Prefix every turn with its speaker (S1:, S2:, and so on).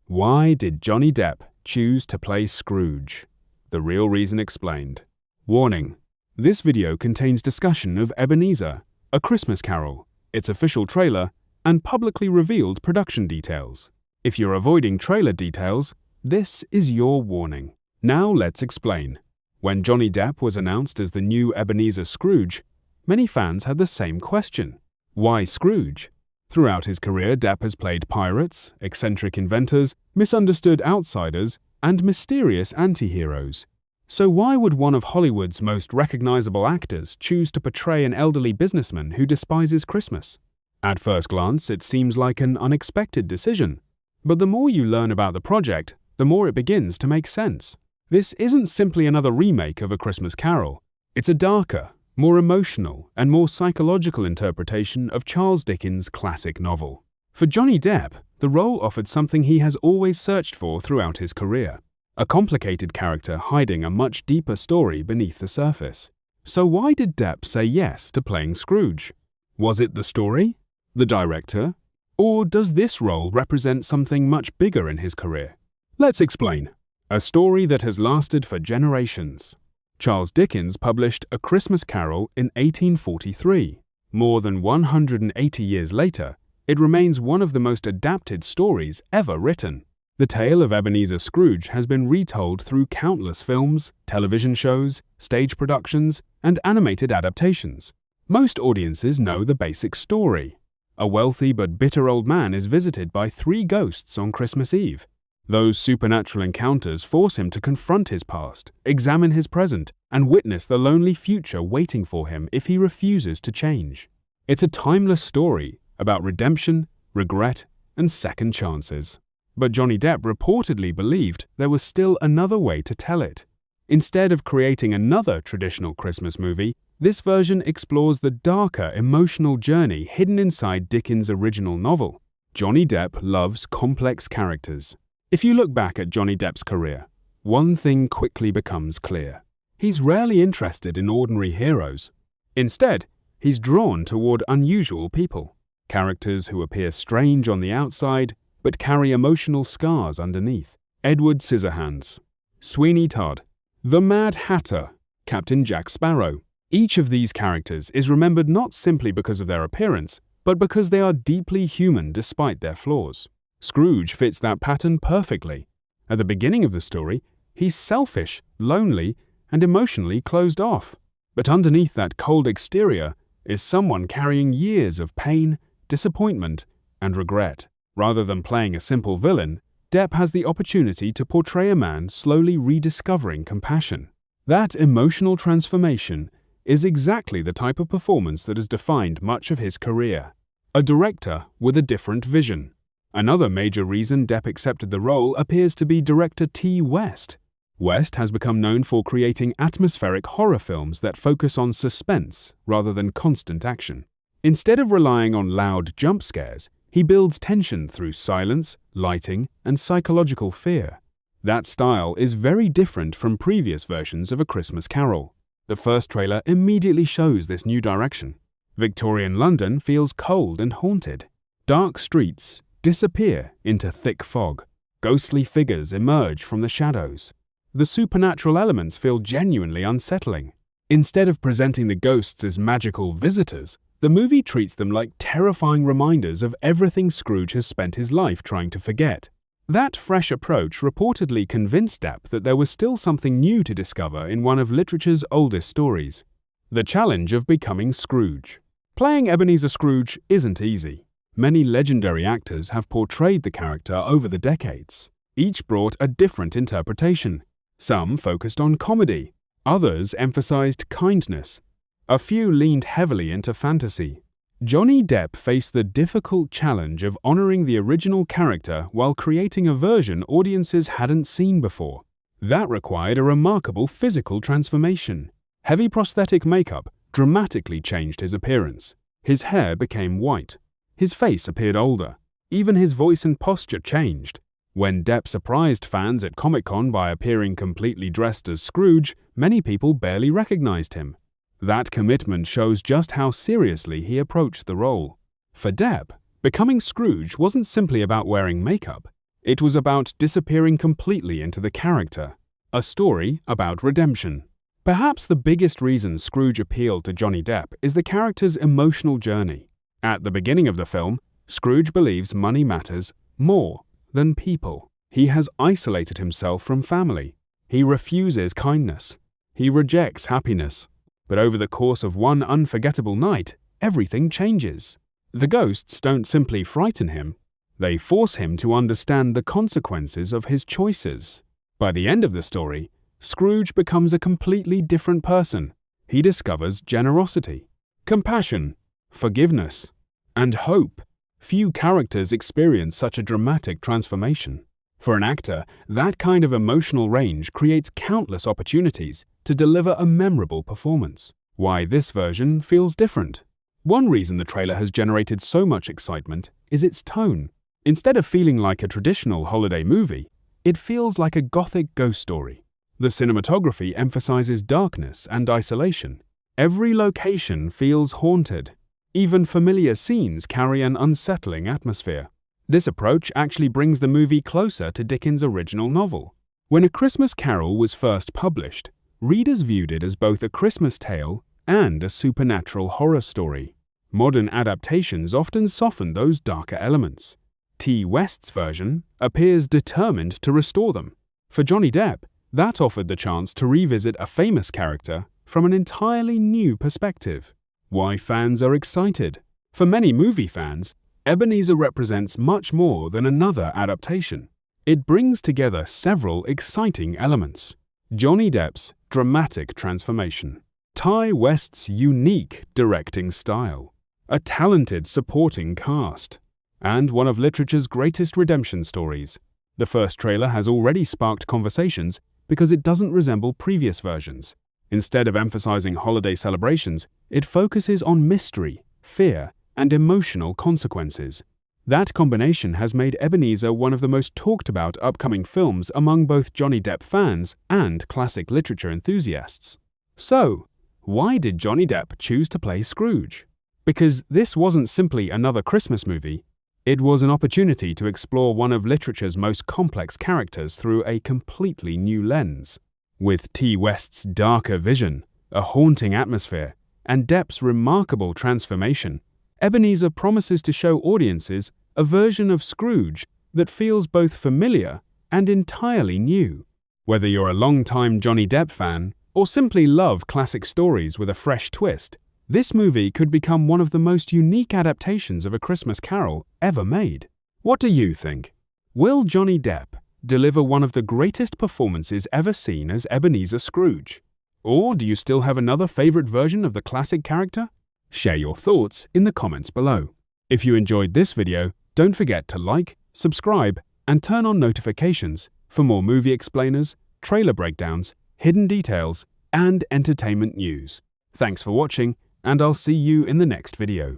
S1: Why did Johnny Depp choose to play Scrooge? The real reason explained. Warning: this video contains discussion of Ebenezer, A Christmas Carol, its official trailer, and publicly revealed production details. If you're avoiding trailer details, this is your warning. Now let's explain. When Johnny Depp was announced as the new Ebenezer Scrooge, many fans had the same question. Why Scrooge? Throughout his career, Depp has played pirates, eccentric inventors, misunderstood outsiders, and mysterious anti-heroes. So why would one of Hollywood's most recognizable actors choose to portray an elderly businessman who despises Christmas? At first glance, it seems like an unexpected decision. But the more you learn about the project, the more it begins to make sense. This isn't simply another remake of A Christmas Carol. It's a darker, more emotional, and more psychological interpretation of Charles Dickens' classic novel. For Johnny Depp, the role offered something he has always searched for throughout his career: a complicated character hiding a much deeper story beneath the surface. So why did Depp say yes to playing Scrooge? Was it the story? The director? Or does this role represent something much bigger in his career? Let's explain. A story that has lasted for generations. Charles Dickens published A Christmas Carol in 1843. More than 180 years later, it remains one of the most adapted stories ever written. The tale of Ebenezer Scrooge has been retold through countless films, television shows, stage productions, and animated adaptations. Most audiences know the basic story. A wealthy but bitter old man is visited by 3 ghosts on Christmas Eve. Those supernatural encounters force him to confront his past, examine his present, and witness the lonely future waiting for him if he refuses to change. It's a timeless story about redemption, regret, and second chances. But Johnny Depp reportedly believed there was still another way to tell it. Instead of creating another traditional Christmas movie, this version explores the darker emotional journey hidden inside Dickens' original novel. Johnny Depp loves complex characters. If you look back at Johnny Depp's career, one thing quickly becomes clear. He's rarely interested in ordinary heroes. Instead, he's drawn toward unusual people, characters who appear strange on the outside but carry emotional scars underneath. Edward Scissorhands, Sweeney Todd, the Mad Hatter, Captain Jack Sparrow. Each of these characters is remembered not simply because of their appearance, but because they are deeply human despite their flaws. Scrooge fits that pattern perfectly. At the beginning of the story, he's selfish, lonely, and emotionally closed off. But underneath that cold exterior is someone carrying years of pain, disappointment, and regret. Rather than playing a simple villain, Depp has the opportunity to portray a man slowly rediscovering compassion. That emotional transformation is exactly the type of performance that has defined much of his career. A director with a different vision. Another major reason Depp accepted the role appears to be director T. West. West has become known for creating atmospheric horror films that focus on suspense rather than constant action. Instead of relying on loud jump scares, he builds tension through silence, lighting, and psychological fear. That style is very different from previous versions of A Christmas Carol. The first trailer immediately shows this new direction. Victorian London feels cold and haunted. Dark streets disappear into thick fog. Ghostly figures emerge from the shadows. The supernatural elements feel genuinely unsettling. Instead of presenting the ghosts as magical visitors, the movie treats them like terrifying reminders of everything Scrooge has spent his life trying to forget. That fresh approach reportedly convinced Depp that there was still something new to discover in one of literature's oldest stories: the challenge of becoming Scrooge. Playing Ebenezer Scrooge isn't easy. Many legendary actors have portrayed the character over the decades. Each brought a different interpretation. Some focused on comedy, others emphasized kindness. A few leaned heavily into fantasy. Johnny Depp faced the difficult challenge of honoring the original character while creating a version audiences hadn't seen before. That required a remarkable physical transformation. Heavy prosthetic makeup dramatically changed his appearance. His hair became white. His face appeared older. Even his voice and posture changed. When Depp surprised fans at CinemaCon by appearing completely dressed as Scrooge, many people barely recognized him. That commitment shows just how seriously he approached the role. For Depp, becoming Scrooge wasn't simply about wearing makeup. It was about disappearing completely into the character, a story about redemption. Perhaps the biggest reason Scrooge appealed to Johnny Depp is the character's emotional journey. At the beginning of the film, Scrooge believes money matters more than people. He has isolated himself from family. He refuses kindness. He rejects happiness. But over the course of one unforgettable night, everything changes. The ghosts don't simply frighten him. They force him to understand the consequences of his choices. By the end of the story, Scrooge becomes a completely different person. He discovers generosity, compassion, forgiveness, and hope. Few characters experience such a dramatic transformation. For an actor, that kind of emotional range creates countless opportunities to deliver a memorable performance. Why this version feels different? One reason the trailer has generated so much excitement is its tone. Instead of feeling like a traditional holiday movie, it feels like a gothic ghost story. The cinematography emphasizes darkness and isolation. Every location feels haunted. Even familiar scenes carry an unsettling atmosphere. This approach actually brings the movie closer to Dickens' original novel. When A Christmas Carol was first published, readers viewed it as both a Christmas tale and a supernatural horror story. Modern adaptations often soften those darker elements. T. West's version appears determined to restore them. For Johnny Depp, that offered the chance to revisit a famous character from an entirely new perspective. Why fans are excited? For many movie fans, Ebenezer represents much more than another adaptation. It brings together several exciting elements. Johnny Depp's dramatic transformation, Ty West's unique directing style, a talented supporting cast, and one of literature's greatest redemption stories. The first trailer has already sparked conversations because it doesn't resemble previous versions. Instead of emphasizing holiday celebrations, it focuses on mystery, fear, and emotional consequences. That combination has made Ebenezer one of the most talked about upcoming films among both Johnny Depp fans and classic literature enthusiasts. So, why did Johnny Depp choose to play Scrooge? Because this wasn't simply another Christmas movie. It was an opportunity to explore one of literature's most complex characters through a completely new lens. With T. West's darker vision, a haunting atmosphere, and Depp's remarkable transformation, Ebenezer promises to show audiences a version of Scrooge that feels both familiar and entirely new. Whether you're a long-time Johnny Depp fan or simply love classic stories with a fresh twist, this movie could become one of the most unique adaptations of A Christmas Carol ever made. What do you think? Will Johnny Depp deliver one of the greatest performances ever seen as Ebenezer Scrooge? Or do you still have another favorite version of the classic character? Share your thoughts in the comments below. If you enjoyed this video, don't forget to like, subscribe, and turn on notifications for more movie explainers, trailer breakdowns, hidden details, and entertainment news. Thanks for watching, and I'll see you in the next video.